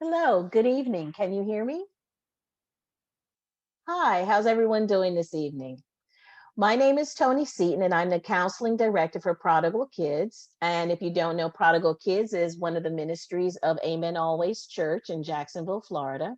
Hello, good evening. Can you hear me? Hi, how's everyone doing this evening? My name is Toni Seaton, and I'm the Counseling Director for Prodigal Kids. And if you don't know, Prodigal Kids is one of the ministries of Amen Always Church in Jacksonville, Florida.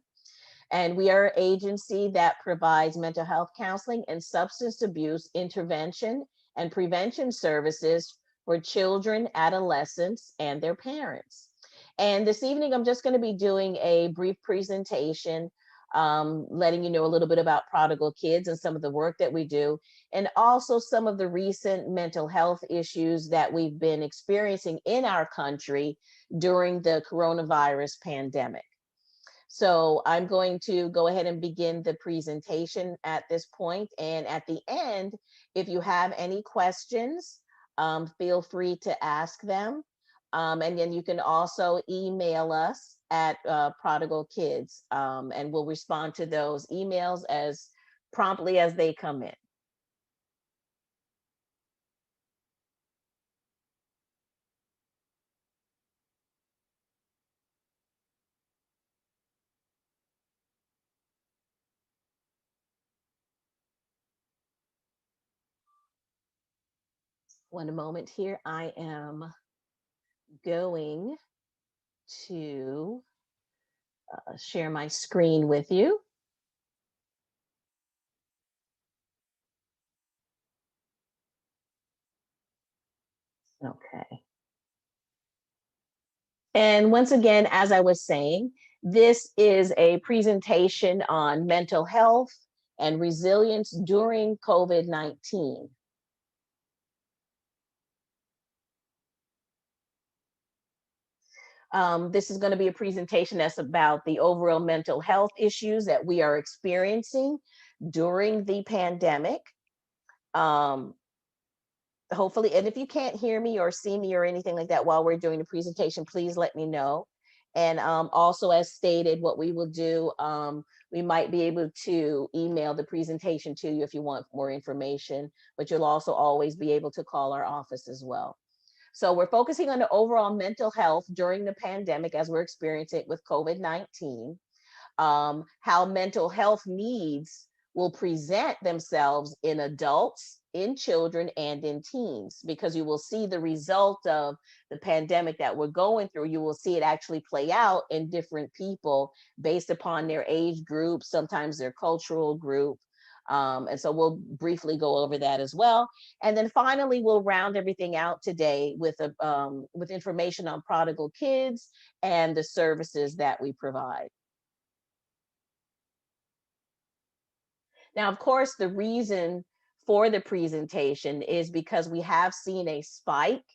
And we are an agency that provides mental health counseling and substance abuse intervention and prevention services for children, adolescents, and their parents. And this evening, I'm just going to be doing a brief presentation, letting you know a little bit about Prodigal Kids and some of the work that we do, and also some of the recent mental health issues that we've been experiencing in our country during the coronavirus pandemic. So I'm going to go ahead and begin the presentation at this point. And at the end, if you have any questions, feel free to ask them. And then you can also email us at Prodigal Kids, and we'll respond to those emails as promptly as they come in. One moment here. I am going to share my screen with you. Okay. And once again, as I was saying, this is a presentation on mental health and resilience during COVID-19. This is going to be a presentation that's about the overall mental health issues that we are experiencing during the pandemic. Um, Hopefully, and if you can't hear me or see me or anything like that while we're doing the presentation, please let me know. And also, as stated, what we will do, we might be able to email the presentation to you if you want more information, but you'll also always be able to call our office as well. So we're focusing on the overall mental health during the pandemic as we're experiencing it with COVID-19, how mental health needs will present themselves in adults, in children, and in teens, because you will see the result of the pandemic that we're going through. You will see it actually play out in different people based upon their age group, sometimes their cultural group. And so we'll briefly go over that as well. And then finally, we'll round everything out today with information on Prodigal Kids and the services that we provide. Now, of course, the reason for the presentation is because we have seen a spike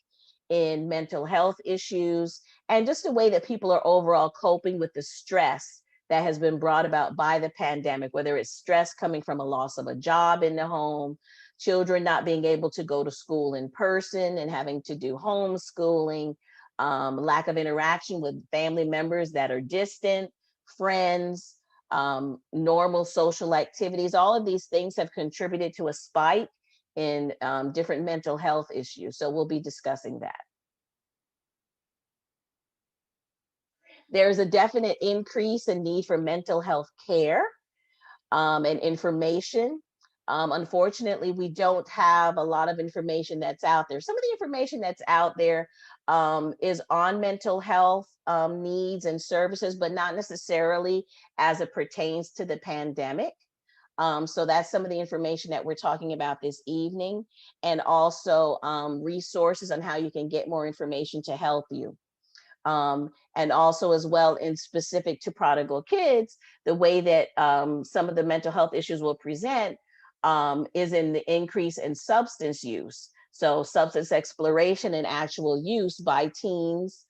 in mental health issues and just the way that people are overall coping with the stress that has been brought about by the pandemic, whether it's stress coming from a loss of a job in the home, children not being able to go to school in person and having to do homeschooling, lack of interaction with family members that are distant, friends, normal social activities. All of these things have contributed to a spike in different mental health issues. So we'll be discussing that. There's a definite increase in need for mental health care and information. Unfortunately, we don't have a lot of information that's out there. Some of the information that's out there is on mental health needs and services, but not necessarily as it pertains to the pandemic. So that's some of the information that we're talking about this evening, and also resources on how you can get more information to help you. And also as well in specific to Prodigal Kids, the way that some of the mental health issues will present is in the increase in substance use. So substance exploration and actual use by teens,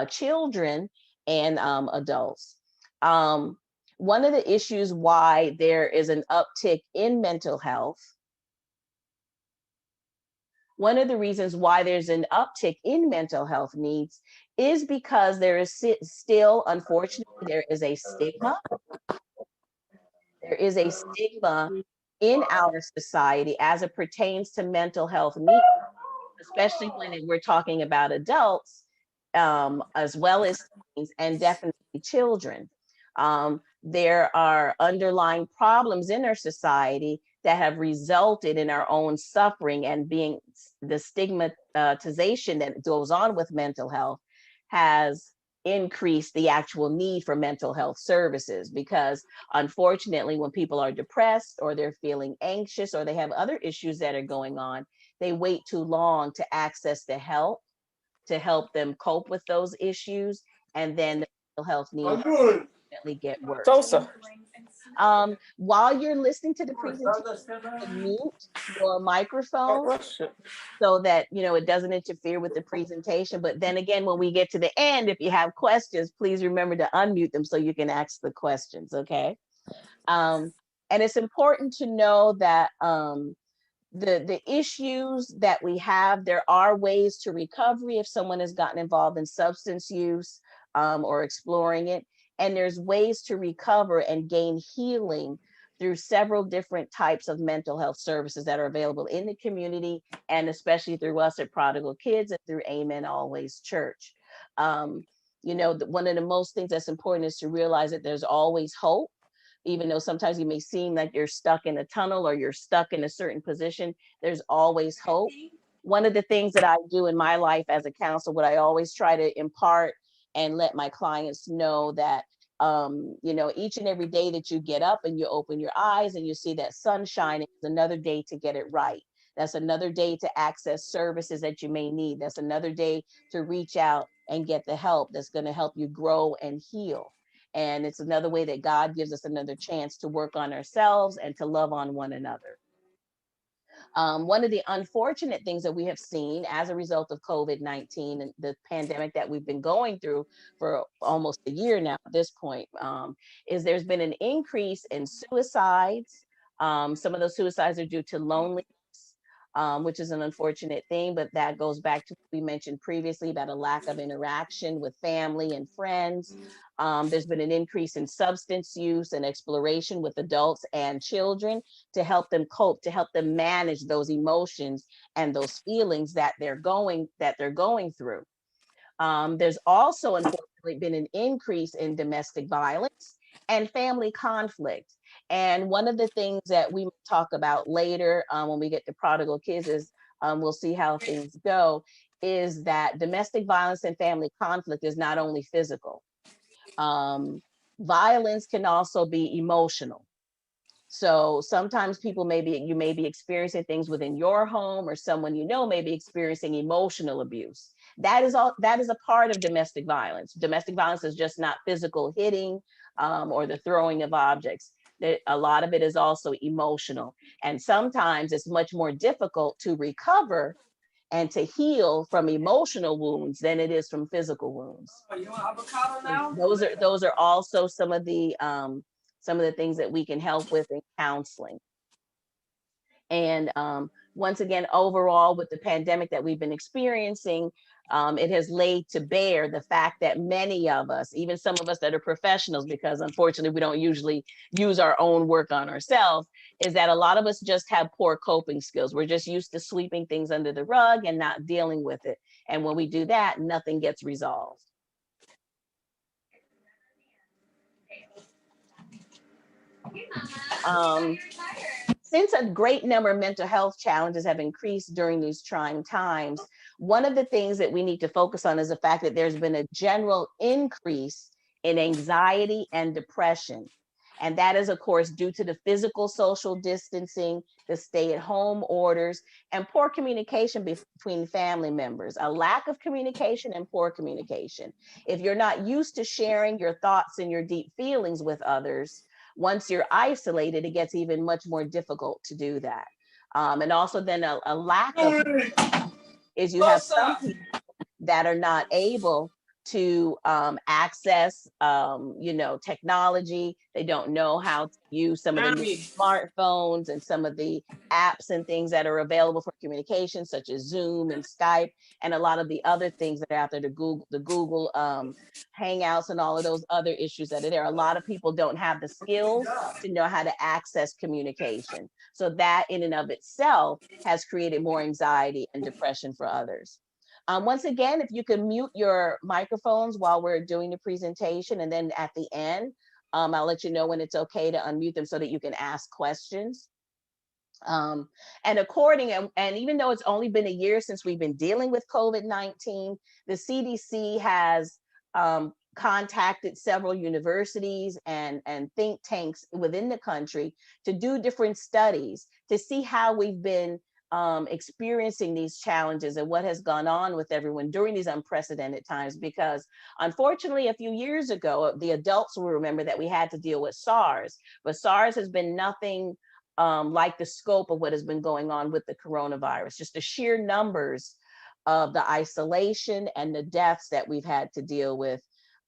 children, and adults. One of the issues why there is an uptick in mental health, one of the reasons why there's an uptick in mental health needs is because there is still, unfortunately, there is a stigma. There is a stigma in our society as it pertains to mental health needs, especially when we're talking about adults. as well as teens and definitely children. There are underlying problems in our society that have resulted in our own suffering, and being the stigmatization that goes on with mental health has increased the actual need for mental health services, because unfortunately when people are depressed or they're feeling anxious or they have other issues that are going on, they wait too long to access the help to help them cope with those issues, and then the mental health needs definitely get worse. Tosa. While you're listening to the presentation, mute your microphone so that it doesn't interfere with the presentation. But then again, when we get to the end, if you have questions, please remember to unmute them so you can ask the questions. Okay. And it's important to know that the issues that we have, there are ways to recovery if someone has gotten involved in substance use, or exploring it. And there's ways to recover and gain healing through several different types of mental health services that are available in the community, and especially through us at Prodigal Kids and through Amen Always Church. One of the most things that's important is to realize that there's always hope. Even though sometimes you may seem like you're stuck in a tunnel or you're stuck in a certain position, there's always hope. One of the things that I do in my life as a counselor, what I always try to impart and let my clients know, that each and every day that you get up and you open your eyes and you see that sun shining, is another day to get it right. That's another day to access services that you may need. That's another day to reach out and get the help that's going to help you grow and heal. And it's another way that God gives us another chance to work on ourselves and to love on one another. One of the unfortunate things that we have seen as a result of COVID-19 and the pandemic that we've been going through for almost a year now at this point, is there's been an increase in suicides. Some of those suicides are due to loneliness, which is an unfortunate thing, but that goes back to what we mentioned previously about a lack of interaction with family and friends. There's been an increase in substance use and exploration with adults and children to help them cope, to help them manage those emotions and those feelings that they're going through. There's also, unfortunately, been an increase in domestic violence and family conflict. And one of the things that we talk about later, when we get to Prodigal Kids, is we'll see how things go, is that domestic violence and family conflict is not only physical. Violence can also be emotional. So sometimes you may be experiencing things within your home, or someone may be experiencing emotional abuse. That is a part of domestic violence. Domestic violence is just not physical hitting, or the throwing of objects. A lot of it is also emotional. And sometimes it's much more difficult to recover and to heal from emotional wounds than it is from physical wounds. Oh, you want avocado now? Those are also some of the things that we can help with in counseling. And once again, overall, with the pandemic that we've been experiencing, it has laid to bear the fact that many of us, even some of us that are professionals, because unfortunately we don't usually use our own work on ourselves, is that a lot of us just have poor coping skills. We're just used to sweeping things under the rug and not dealing with it. And when we do that, nothing gets resolved. Since a great number of mental health challenges have increased during these trying times, one of the things that we need to focus on is the fact that there's been a general increase in anxiety and depression. And that is, of course, due to the physical social distancing, the stay-at-home orders, and poor communication between family members, a lack of communication and poor communication. If you're not used to sharing your thoughts and your deep feelings with others, once you're isolated, it gets even much more difficult to do that. And also then a lack of is you have some people that are not able to access technology. They don't know how to use some of the new smartphones and some of the apps and things that are available for communication, such as Zoom and Skype, and a lot of the other things that are out there, the Google Hangouts and all of those other issues that are there. A lot of people don't have the skills to know how to access communication. So that in and of itself has created more anxiety and depression for others. Once again, if you can mute your microphones while we're doing the presentation, and then at the end, I'll let you know when it's okay to unmute them so that you can ask questions. Um, and even though it's only been a year since we've been dealing with COVID-19, the CDC has contacted several universities and think tanks within the country to do different studies to see how we've been experiencing these challenges and what has gone on with everyone during these unprecedented times. Because unfortunately, a few years ago, the adults will remember that we had to deal with SARS, but SARS has been nothing like the scope of what has been going on with the coronavirus. Just the sheer numbers of the isolation and the deaths that we've had to deal with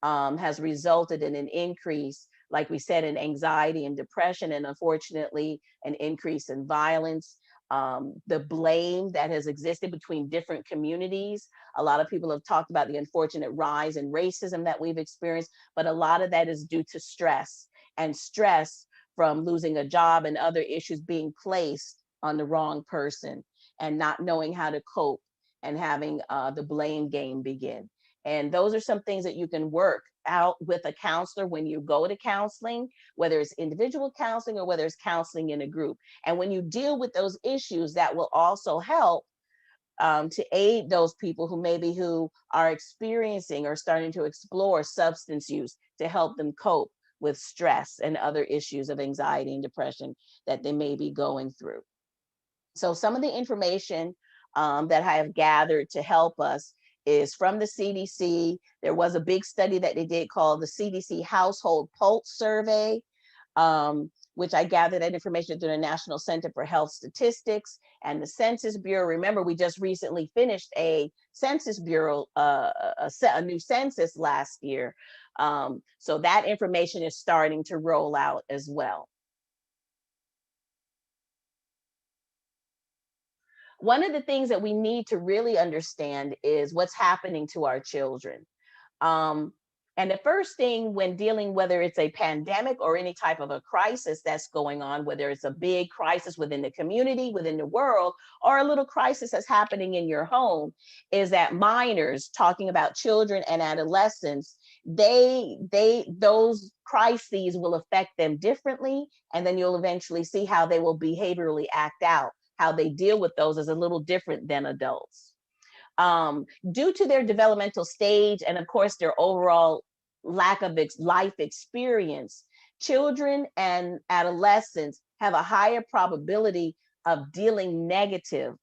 has resulted in an increase, like we said, in anxiety and depression, and unfortunately, an increase in violence. The blame that has existed between different communities. A lot of people have talked about the unfortunate rise in racism that we've experienced, but a lot of that is due to stress, and stress from losing a job and other issues being placed on the wrong person and not knowing how to cope and having the blame game begin. And those are some things that you can work out with a counselor when you go to counseling, whether it's individual counseling or whether it's counseling in a group. And when you deal with those issues, that will also help to aid those people who are experiencing or starting to explore substance use to help them cope with stress and other issues of anxiety and depression that they may be going through. So some of the information that I have gathered to help us is from the CDC. There was a big study that they did called the CDC Household Pulse Survey, which I gathered that information through the National Center for Health Statistics and the Census Bureau. Remember, we just recently finished a Census Bureau, a new census last year. So that information is starting to roll out as well. One of the things that we need to really understand is what's happening to our children. Um, and the first thing when dealing, whether it's a pandemic or any type of a crisis that's going on, whether it's a big crisis within the community, within the world, or a little crisis that's happening in your home, is that minors, talking about children and adolescents, those crises will affect them differently, and then you'll eventually see how they will behaviorally act out. How they deal with those is a little different than adults. Due to their developmental stage and, of course, their overall lack of life experience, children and adolescents have a higher probability of dealing negative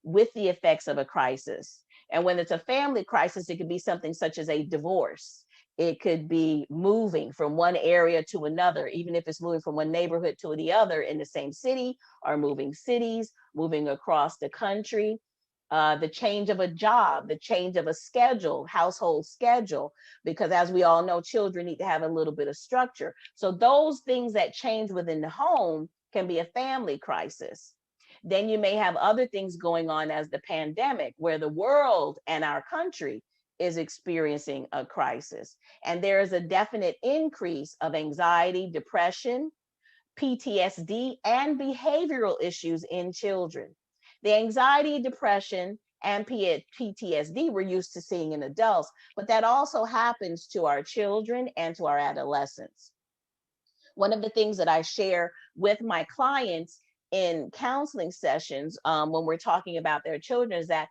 with the effects of a crisis. And when it's a family crisis, it could be something such as a divorce. It could be moving from one area to another, even if it's moving from one neighborhood to the other in the same city, or moving cities, moving across the country. The change of a job, the change of a schedule, household schedule, because as we all know, children need to have a little bit of structure. So those things that change within the home can be a family crisis. Then you may have other things going on as the pandemic, where the world and our country is experiencing a crisis. And there is a definite increase of anxiety, depression, PTSD, and behavioral issues in children. The anxiety, depression, and PTSD we're used to seeing in adults, but that also happens to our children and to our adolescents. One of the things that I share with my clients in counseling sessions when we're talking about their children is that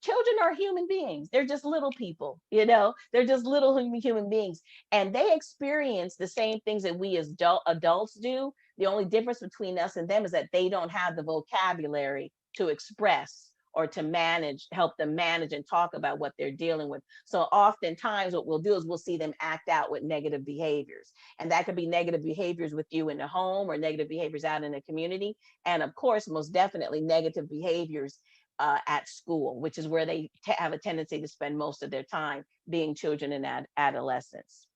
children are human beings. They're just little people, they're just little human beings. And they experience the same things that we as adults do. The only difference between us and them is that they don't have the vocabulary to express or to help them manage and talk about what they're dealing with. So oftentimes what we'll do is we'll see them act out with negative behaviors. And that could be negative behaviors with you in the home or negative behaviors out in the community. And of course, most definitely negative behaviors at school, which is where they have a tendency to spend most of their time, being children and adolescents.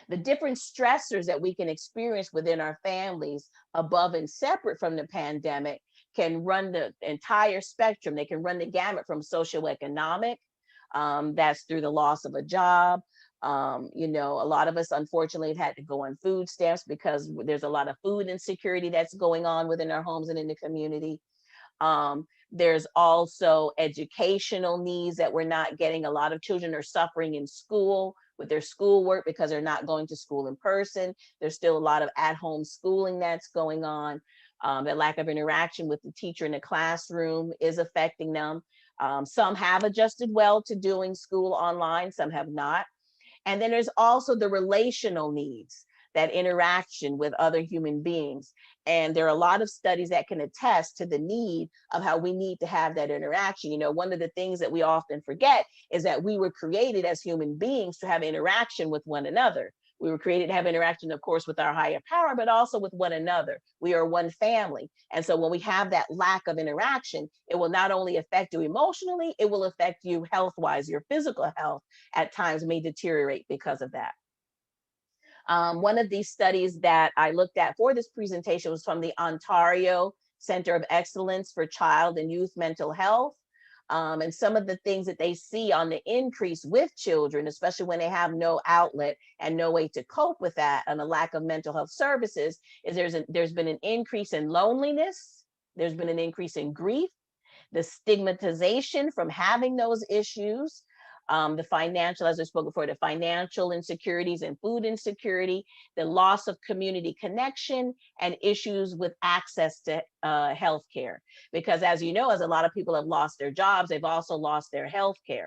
The different stressors that we can experience within our families above and separate from the pandemic can run the entire spectrum. They can run the gamut from socioeconomic, that's through the loss of a job. A lot of us unfortunately have had to go on food stamps because there's a lot of food insecurity that's going on within our homes and in the community. There's also educational needs that we're not getting. A lot of children are suffering in school with their schoolwork because they're not going to school in person. There's still a lot of at-home schooling that's going on. The lack of interaction with the teacher in the classroom is affecting them. Some have adjusted well to doing school online, some have not. And then there's also the relational needs, that interaction with other human beings. And there are a lot of studies that can attest to the need of how we need to have that interaction. You know, one of the things that we often forget is that we were created as human beings to have interaction with one another. We were created to have interaction, of course, with our higher power, but also with one another. We are one family. And so when we have that lack of interaction, it will not only affect you emotionally, it will affect you health-wise. Your physical health at times may deteriorate because of that. One of these studies that I looked at for this presentation was from the Ontario Center of Excellence for Child and Youth Mental Health. And some of the things that they see on the increase with children, especially when they have no outlet and no way to cope with that and a lack of mental health services, is there's been an increase in loneliness, there's been an increase in grief, the stigmatization from having those issues, the financial, as I spoke before, the financial insecurities and food insecurity, the loss of community connection, and issues with access to healthcare. Because as you know, as a lot of people have lost their jobs, they've also lost their healthcare.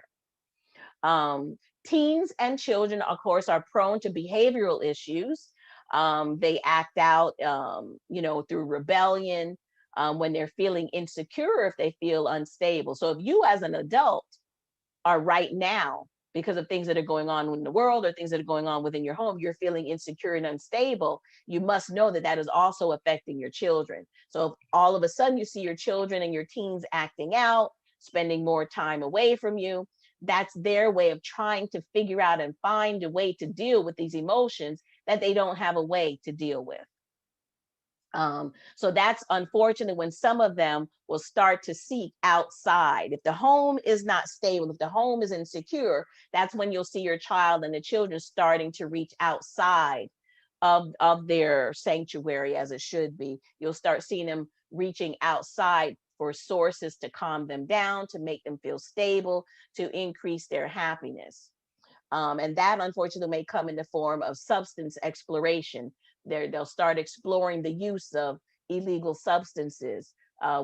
Teens and children, of course, are prone to behavioral issues. They act out, you know, through rebellion, when they're feeling insecure, if they feel unstable. So if you as an adult are right now, because of things that are going on in the world or things that are going on within your home, you're feeling insecure and unstable, you must know that that is also affecting your children. So if all of a sudden you see your children and your teens acting out, spending more time away from you, that's their way of trying to figure out and find a way to deal with these emotions that they don't have a way to deal with. So that's unfortunate when some of them will start to seek outside. If the home is not stable, if the home is insecure, that's when you'll see your child and the children starting to reach outside of their sanctuary, as it should be. You'll start seeing them reaching outside for sources to calm them down, to make them feel stable, to increase their happiness. And that unfortunately may come in the form of substance exploration. They'll start exploring the use of illegal substances,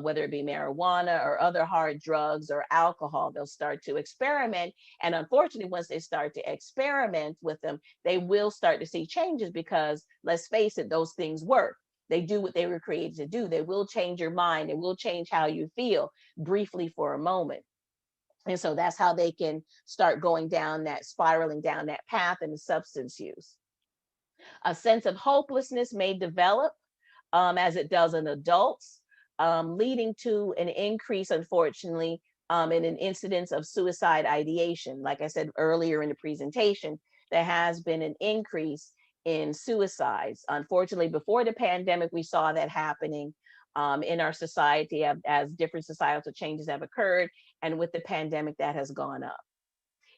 whether it be marijuana or other hard drugs or alcohol. They'll start to experiment. And unfortunately, once they start to experiment with them, they will start to see changes because, let's face it, those things work. They do what they were created to do. They will change your mind. They will change how you feel briefly for a moment. And so that's how they can start going down that, spiraling down that path into substance use. A sense of hopelessness may develop, as it does in adults, leading to an increase, unfortunately, in an incidence of suicide ideation. Like I said earlier in the presentation, there has been an increase in suicides. Unfortunately, before the pandemic, we saw that happening in our society as different societal changes have occurred. And with the pandemic, that has gone up.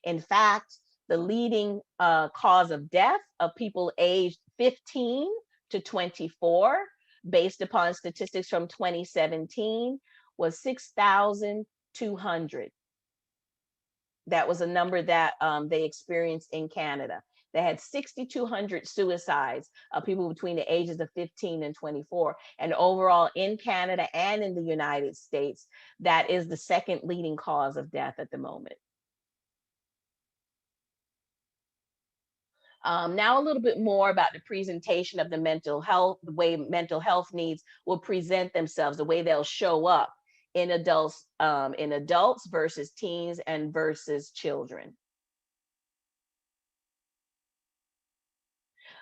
In fact, the leading cause of death of people aged 15 to 24, based upon statistics from 2017, was 6,200. That was a number that they experienced in Canada. They had 6,200 suicides of people between the ages of 15 and 24. And overall in Canada and in the United States, that is the second leading cause of death at the moment. Now a little bit more about the presentation of the mental health, the way mental health needs will present themselves, the way they'll show up in adults versus teens and versus children.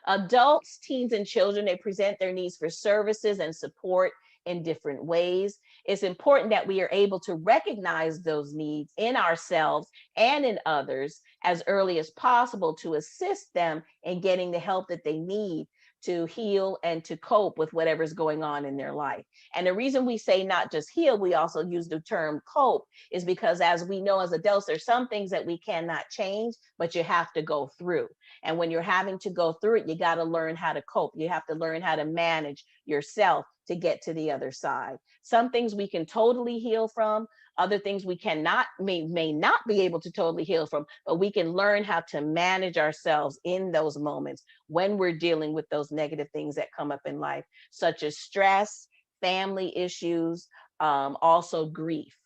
Adults, teens, and children, they present their needs for services and support in different ways. It's important that we are able to recognize those needs in ourselves and in others as early as possible to assist them in getting the help that they need to heal and to cope with whatever's going on in their life. And the reason we say not just heal, we also use the term cope, is because as we know as adults, there's some things that we cannot change, but you have to go through. And when you're having to go through it, you got to learn how to cope. You have to learn how to manage yourself to get to the other side. Some things we can totally heal from, other things we cannot, may not be able to totally heal from, but we can learn how to manage ourselves in those moments when we're dealing with those negative things that come up in life, such as stress, family issues, also grief.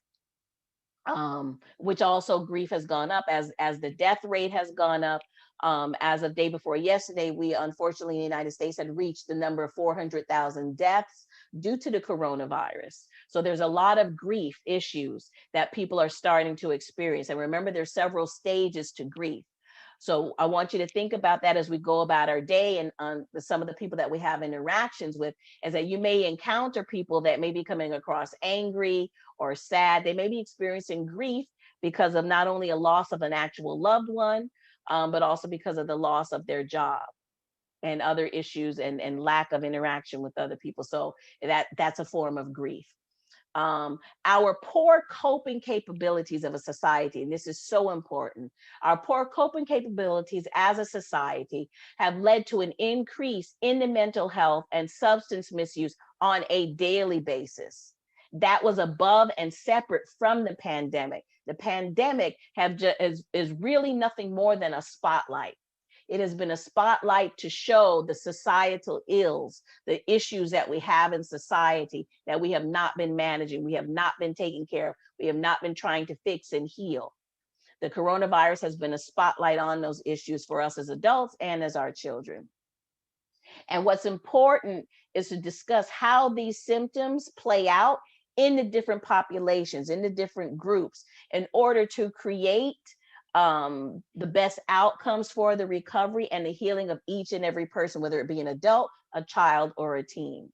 Which also grief has gone up as the death rate has gone up. As of day before yesterday, we unfortunately in the United States had reached the number of 400,000 deaths due to the coronavirus. So there's a lot of grief issues that people are starting to experience. And remember, there's several stages to grief. So I want you to think about that as we go about our day, and some of the people that we have interactions with, is that you may encounter people that may be coming across angry or sad. They may be experiencing grief because of not only a loss of an actual loved one, but also because of the loss of their job and other issues and lack of interaction with other people. So that's a form of grief. Our poor coping capabilities of a society, and this is so important, our poor coping capabilities as a society have led to an increase in the mental health and substance misuse on a daily basis. That was above and separate from the pandemic. The pandemic is really nothing more than a spotlight. It has been a spotlight to show the societal ills, the issues that we have in society that we have not been managing, we have not been taking care of, we have not been trying to fix and heal. The coronavirus has been a spotlight on those issues for us as adults and as our children. And what's important is to discuss how these symptoms play out in the different populations, in the different groups, in order to create the best outcomes for the recovery and the healing of each and every person, whether it be an adult, a child, or a teen.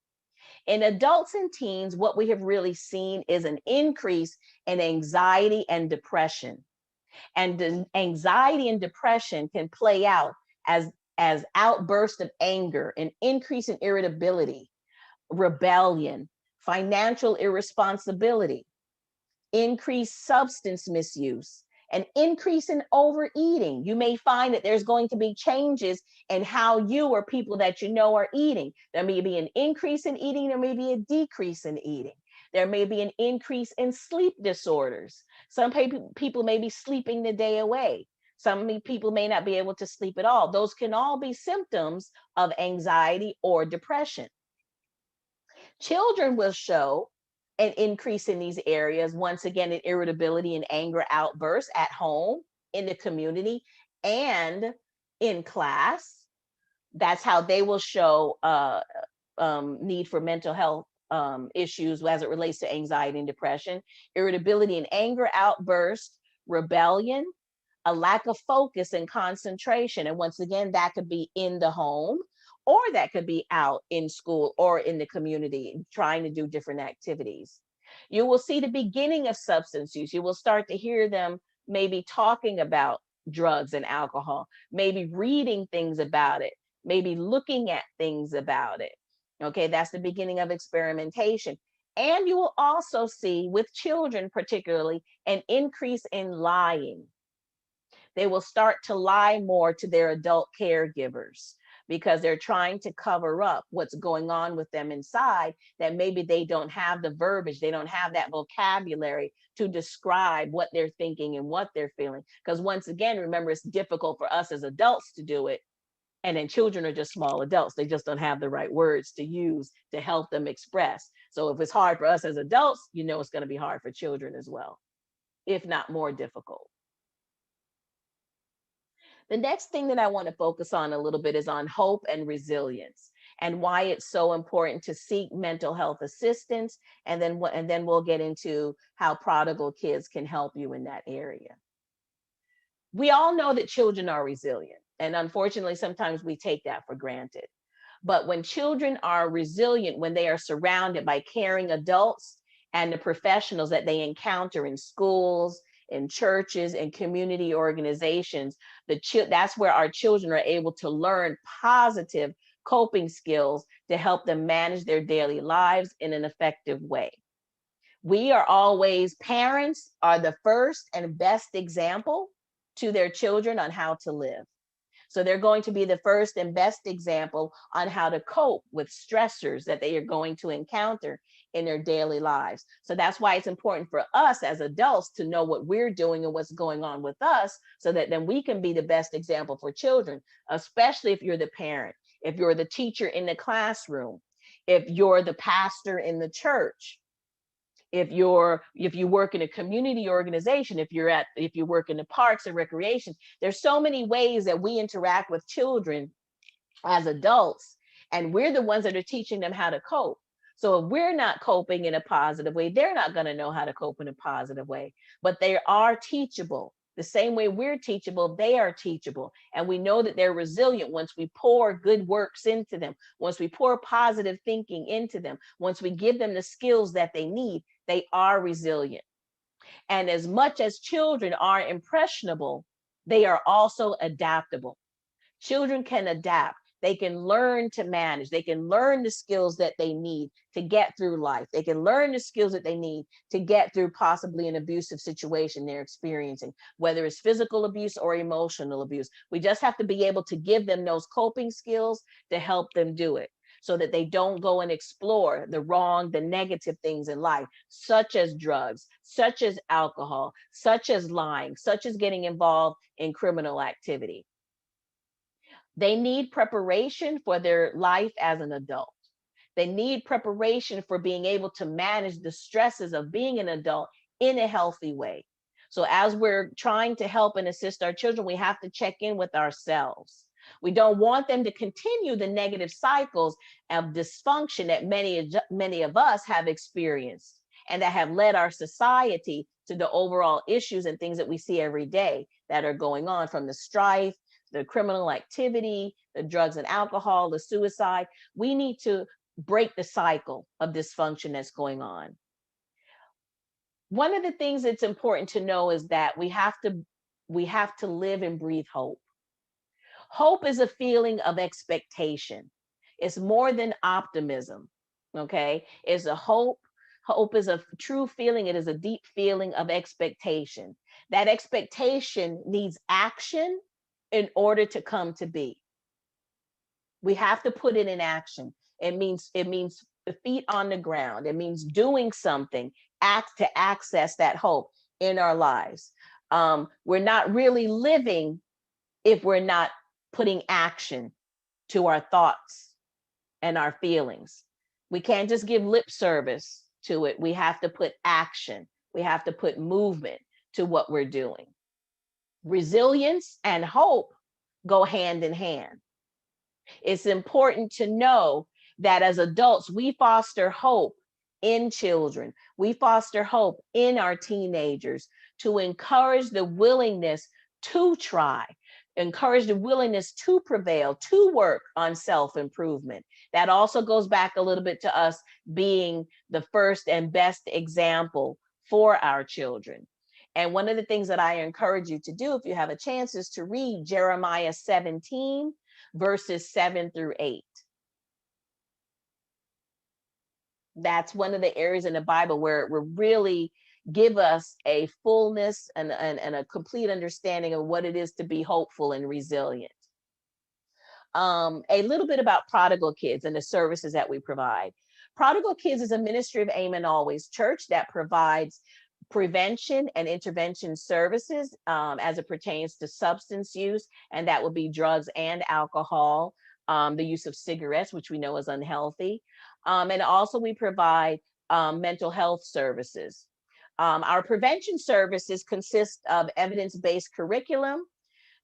In adults and teens, what we have really seen is an increase in anxiety and depression. And anxiety and depression can play out as outbursts of anger, an increase in irritability, rebellion, financial irresponsibility, increased substance misuse, an increase in overeating. You may find that there's going to be changes in how you or people that you know are eating. There may be an increase in eating, there may be a decrease in eating. There may be an increase in sleep disorders. Some people may be sleeping the day away. Some people may not be able to sleep at all. Those can all be symptoms of anxiety or depression. Children will show an increase in these areas, once again, in irritability and anger outbursts at home, in the community, and in class. That's how they will show need for mental health issues as it relates to anxiety and depression, irritability and anger outbursts, rebellion, a lack of focus and concentration. And once again, that could be in the home, or that could be out in school or in the community trying to do different activities. You will see the beginning of substance use. You will start to hear them maybe talking about drugs and alcohol, maybe reading things about it, maybe looking at things about it. Okay, that's the beginning of experimentation. And you will also see, with children particularly, an increase in lying. They will start to lie more to their adult caregivers because they're trying to cover up what's going on with them inside, that maybe they don't have the verbiage, they don't have that vocabulary to describe what they're thinking and what they're feeling. Because once again, remember, it's difficult for us as adults to do it. And then children are just small adults. They just don't have the right words to use to help them express. So if it's hard for us as adults, you know it's going to be hard for children as well, if not more difficult. The next thing that I want to focus on a little bit is on hope and resilience, and why it's so important to seek mental health assistance. And then we'll get into how Prodigal Kids can help you in that area. We all know that children are resilient, and unfortunately, sometimes we take that for granted. But when children are resilient, when they are surrounded by caring adults and the professionals that they encounter in schools, in churches, and community organizations, that's where our children are able to learn positive coping skills to help them manage their daily lives in an effective way. Parents are the first and best example to their children on how to live. So they're going to be the first and best example on how to cope with stressors that they are going to encounter in their daily lives. So that's why it's important for us as adults to know what we're doing and what's going on with us, so that then we can be the best example for children, especially if you're the parent, if you're the teacher in the classroom, if you're the pastor in the church, if you work in a community organization, if you work in the parks and recreation. There's so many ways that we interact with children as adults, and we're the ones that are teaching them how to cope. So if we're not coping in a positive way, they're not going to know how to cope in a positive way. But they are teachable. The same way we're teachable, they are teachable. And we know that they're resilient once we pour good works into them, once we pour positive thinking into them, once we give them the skills that they need, they are resilient. And as much as children are impressionable, they are also adaptable. Children can adapt. They can learn to manage. They can learn the skills that they need to get through life. They can learn the skills that they need to get through possibly an abusive situation they're experiencing, whether it's physical abuse or emotional abuse. We just have to be able to give them those coping skills to help them do it, so that they don't go and explore the negative things in life, such as drugs, such as alcohol, such as lying, such as getting involved in criminal activity. They need preparation for their life as an adult. They need preparation for being able to manage the stresses of being an adult in a healthy way. So as we're trying to help and assist our children, we have to check in with ourselves. We don't want them to continue the negative cycles of dysfunction that many of us have experienced, and that have led our society to the overall issues and things that we see every day that are going on, from the strife, the criminal activity, the drugs and alcohol, the suicide. We need to break the cycle of dysfunction that's going on. One of the things that's important to know is that we have to live and breathe hope. Hope is a feeling of expectation. It's more than optimism. Okay? It's a hope. Hope is a true feeling. It is a deep feeling of expectation. That expectation needs action in order to come to be. We have to put it in action. It means feet on the ground. It means doing something to access that hope in our lives. We're not really living if we're not putting action to our thoughts and our feelings. We can't just give lip service to it. We have to put action. We have to put movement to what we're doing. Resilience and hope go hand in hand. It's important to know that as adults, we foster hope in children. We foster hope in our teenagers to encourage the willingness to try, encourage the willingness to prevail, to work on self-improvement. That also goes back a little bit to us being the first and best example for our children. And one of the things that I encourage you to do, if you have a chance, is to read Jeremiah 17, verses 7 through 8. That's one of the areas in the Bible where it will really give us a fullness and a complete understanding of what it is to be hopeful and resilient. A little bit about Prodigal Kids and the services that we provide. Prodigal Kids is a ministry of Aim and Always Church that provides prevention and intervention services as it pertains to substance use, and that would be drugs and alcohol, the use of cigarettes, which we know is unhealthy. And also we provide mental health services. Our prevention services consist of evidence-based curriculum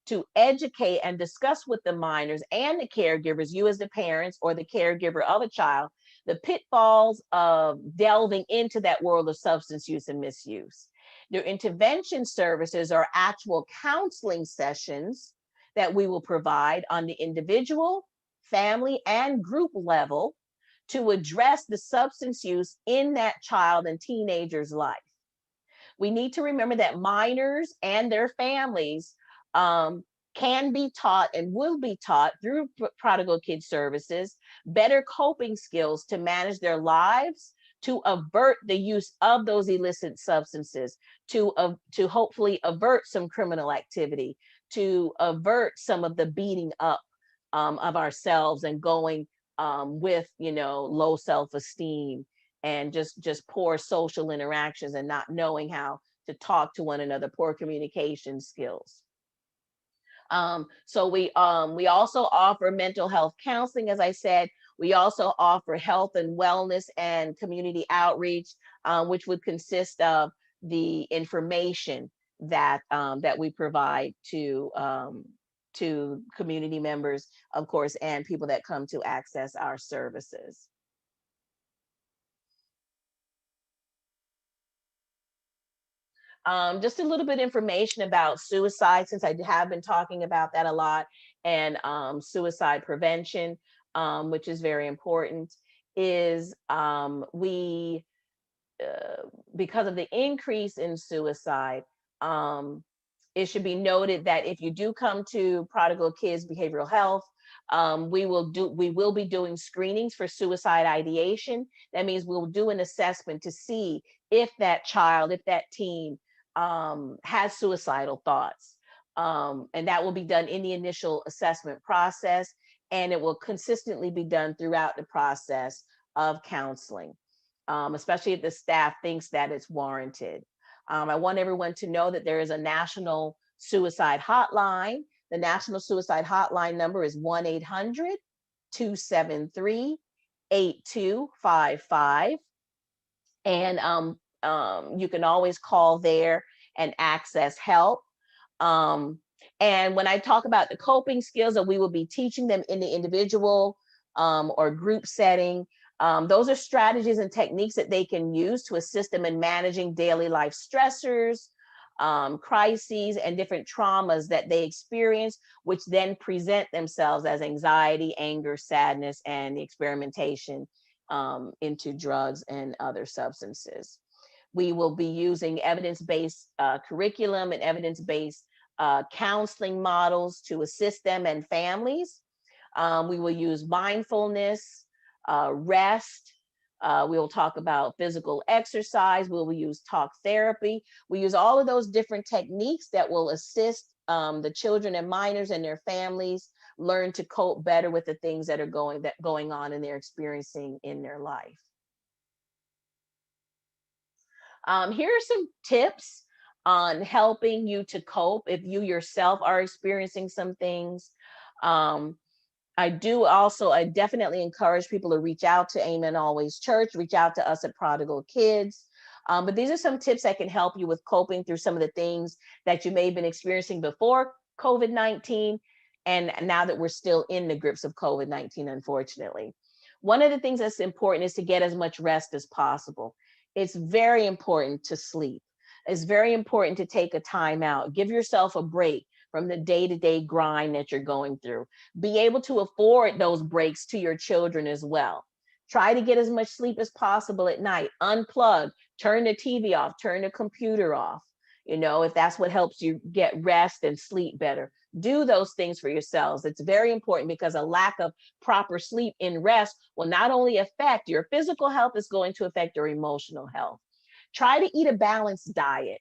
to educate and discuss with the minors and the caregivers, you as the parents or the caregiver of a child, the pitfalls of delving into that world of substance use and misuse. Their intervention services are actual counseling sessions that we will provide on the individual, family, and group level to address the substance use in that child and teenager's life. We need to remember that minors and their families can be taught and will be taught through Prodigal Kids services, better coping skills to manage their lives, to avert the use of those illicit substances, to hopefully avert some criminal activity, to avert some of the beating up of ourselves and going with, low self-esteem and just poor social interactions and not knowing how to talk to one another, poor communication skills. So we also offer mental health counseling, as I said. We also offer health and wellness and community outreach, which would consist of the information that we provide to community members, of course, and people that come to access our services. Just a little bit of information about suicide, since I have been talking about that a lot, and suicide prevention, which is very important, is we, because of the increase in suicide, it should be noted that if you do come to Prodigal Kids Behavioral Health, we will be doing screenings for suicide ideation. That means we'll do an assessment to see if that child, if that teen has suicidal thoughts. And that will be done in the initial assessment process, and it will consistently be done throughout the process of counseling, especially if the staff thinks that it's warranted. I want everyone to know that there is a national suicide hotline. The national suicide hotline number is 1-800-273-8255. And you can always call there and access help. And when I talk about the coping skills that we will be teaching them in the individual or group setting, those are strategies and techniques that they can use to assist them in managing daily life stressors, crises, and different traumas that they experience, which then present themselves as anxiety, anger, sadness, and the experimentation into drugs and other substances. We will be using evidence-based curriculum and evidence-based counseling models to assist them and families. We will use mindfulness, rest. We will talk about physical exercise. We will use talk therapy. We use all of those different techniques that will assist the children and minors and their families learn to cope better with the things that are going on and they're experiencing in their life. Here are some tips on helping you to cope if you yourself are experiencing some things. I definitely encourage people to reach out to Amen Always Church, reach out to us at Prodigal Kids. But these are some tips that can help you with coping through some of the things that you may have been experiencing before COVID-19, and now that we're still in the grips of COVID-19, unfortunately. One of the things that's important is to get as much rest as possible. It's very important to sleep. It's very important to take a time out. Give yourself a break from the day-to-day grind that you're going through. Be able to afford those breaks to your children as well. Try to get as much sleep as possible at night. Unplug, turn the TV off, turn the computer off. If that's what helps you get rest and sleep better, do those things for yourselves. It's very important, because a lack of proper sleep and rest will not only affect your physical health, it's going to affect your emotional health. Try to eat a balanced diet.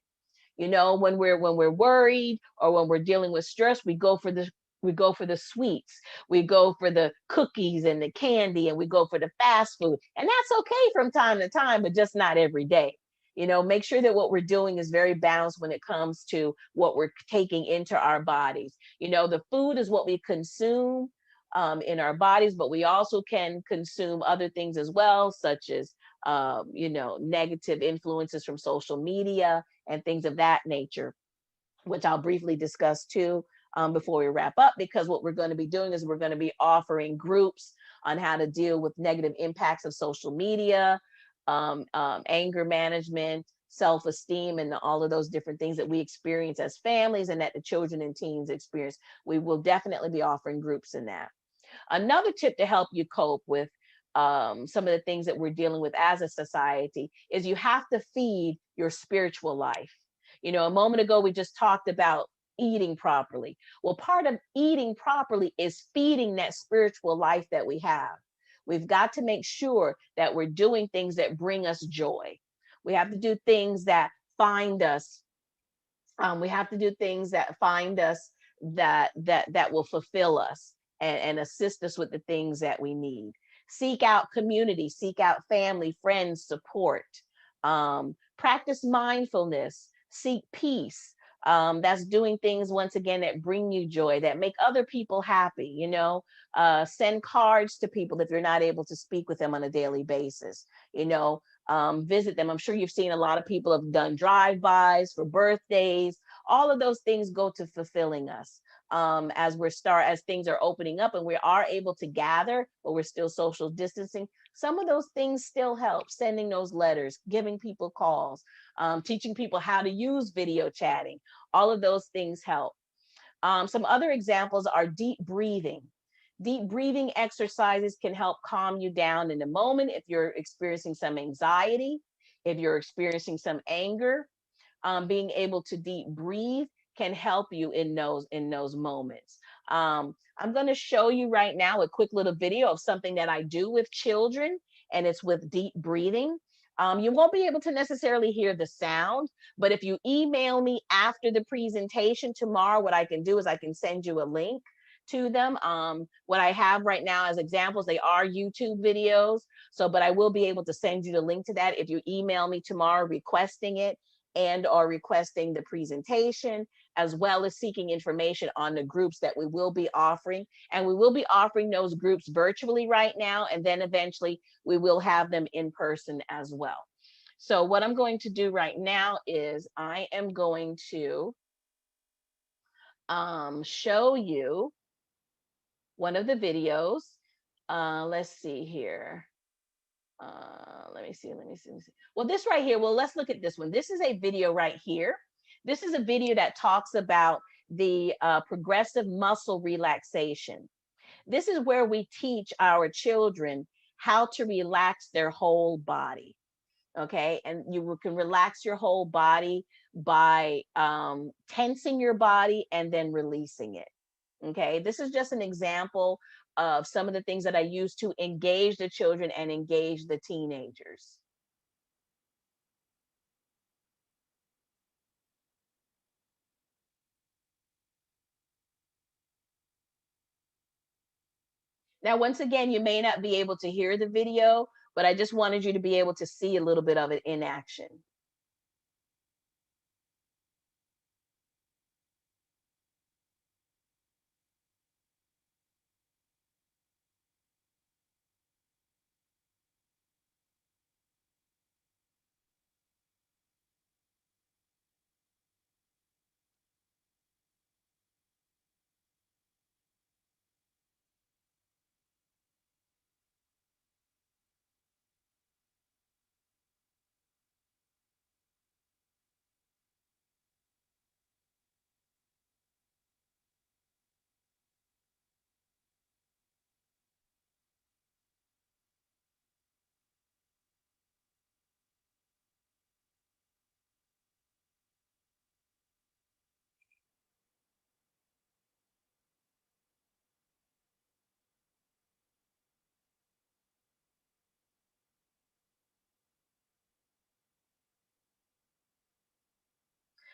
When we're worried or when we're dealing with stress, we go for the sweets, we go for the cookies and the candy, and we go for the fast food. And that's okay from time to time, but just not every day. Make sure that what we're doing is very balanced when it comes to what we're taking into our bodies. The food is what we consume in our bodies, but we also can consume other things as well, such as negative influences from social media and things of that nature, which I'll briefly discuss too before we wrap up, because what we're going to be doing is we're going to be offering groups on how to deal with negative impacts of social media, anger management, self-esteem, and all of those different things that we experience as families and that the children and teens experience. We will definitely be offering groups in that. Another tip to help you cope with some of the things that we're dealing with as a society is you have to feed your spiritual life. A moment ago, we just talked about eating properly. Well, part of eating properly is feeding that spiritual life that we have. We've got to make sure that we're doing things that bring us joy. We have to do things that find us. We have to do things that find us, that will fulfill us and assist us with the things that we need. Seek out community, seek out family, friends, support. Practice mindfulness, seek peace. That's doing things, once again, that bring you joy, that make other people happy. Send cards to people if you're not able to speak with them on a daily basis. Visit them. I'm sure you've seen a lot of people have done drive-bys for birthdays. All of those things go to fulfilling us. As things are opening up and we are able to gather, but we're still social distancing, some of those things still help. Sending those letters, giving people calls, teaching people how to use video chatting. All of those things help. Some other examples are deep breathing. Deep breathing exercises can help calm you down in the moment if you're experiencing some anxiety, if you're experiencing some anger. Being able to deep breathe can help you in those moments. I'm going to show you right now a quick little video of something that I do with children, and it's with deep breathing. You won't be able to necessarily hear the sound, but if you email me after the presentation tomorrow, what I can do is I can send you a link to them. What I have right now as examples, they are YouTube videos. But I will be able to send you the link to that if you email me tomorrow requesting it and or requesting the presentation, as well as seeking information on the groups that we will be offering. And we will be offering those groups virtually right now, and then eventually we will have them in person as well. So what I'm going to do right now is I am going to show you one of the videos. Let's see here. Let me see. Well, this right here, let's look at this one. This is a video right here. This is a video that talks about the progressive muscle relaxation. This is where we teach our children how to relax their whole body. Okay, and you can relax your whole body by tensing your body and then releasing it. Okay, this is just an example of some of the things that I use to engage the children and engage the teenagers. Now, once again, you may not be able to hear the video, but I just wanted you to be able to see a little bit of it in action.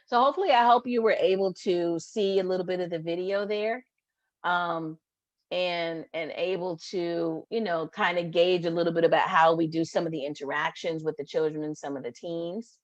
So hopefully I hope you were able to see a little bit of the video there. Um, and able to, kind of gauge a little bit about how we do some of the interactions with the children and some of the teens.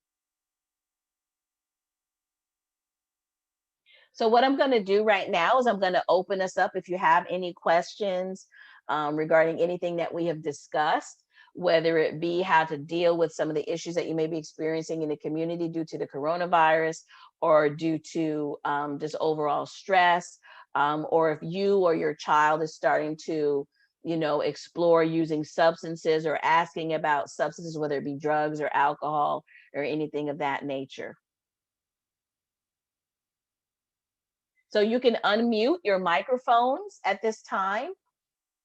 So what I'm going to do right now is I'm going to open us up if you have any questions regarding anything that we have discussed, whether it be how to deal with some of the issues that you may be experiencing in the community due to the coronavirus or due to just overall stress, or if you or your child is starting to, explore using substances or asking about substances, whether it be drugs or alcohol or anything of that nature. So you can unmute your microphones at this time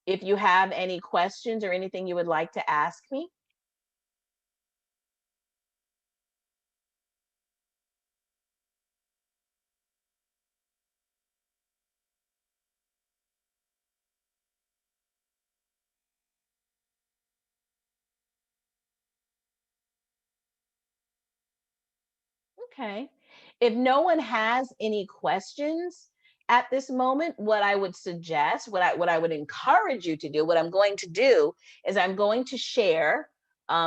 if you have any questions or anything you would like to ask me. Okay. If no one has any questions at this moment, what I would suggest, what I would encourage you to do, what I'm going to do is I'm going to share,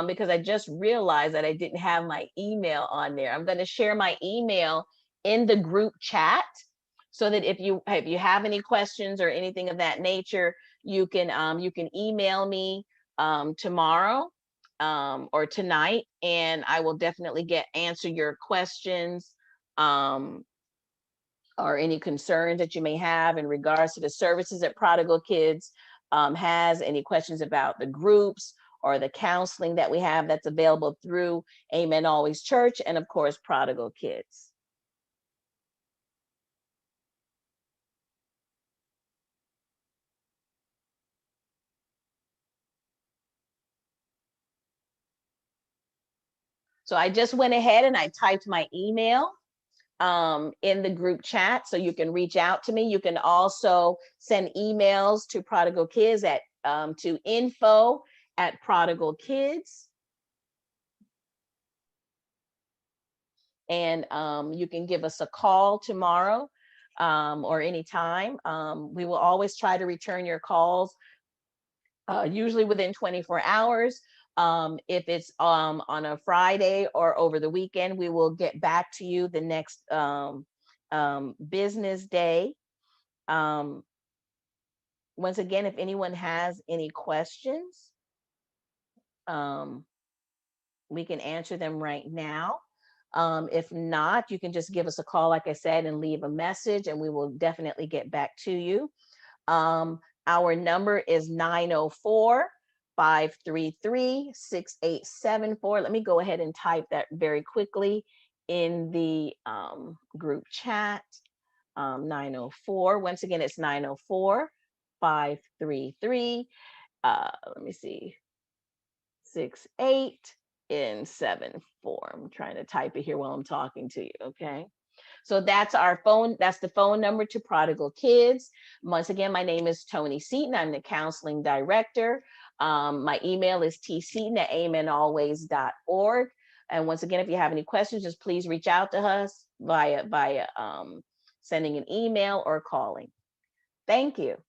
because I just realized that I didn't have my email on there. I'm going to share my email in the group chat so that if you have any questions or anything of that nature, you can email me tomorrow or tonight, and I will definitely answer your questions, um, or any concerns that you may have in regards to the services that Prodigal Kids has, any questions about the groups or the counseling that we have that's available through Amen Always Church, and of course, Prodigal Kids. So I just went ahead and I typed my email in the group chat, so you can reach out to me. You can also send emails to Prodigal Kids at to info@Prodigal Kids, and you can give us a call tomorrow or anytime. We will always try to return your calls, usually within 24 hours. If it's on a Friday or over the weekend, we will get back to you the next business day. Um, Once again, if anyone has any questions, um, we can answer them right now. If not, you can just give us a call, like I said, and leave a message, and we will definitely get back to you. Our number is 904-533-6874. Let me go ahead and type that very quickly in the group chat. 904. Once again, it's 904-533. Let me see, 6874. I'm trying to type it here while I'm talking to you. Okay. So that's our phone. That's the phone number to Prodigal Kids. Once again, my name is Toni Seaton. I'm the counseling director. My email is tseaton@amenalways.org. And once again, if you have any questions, just please reach out to us via sending an email or calling. Thank you.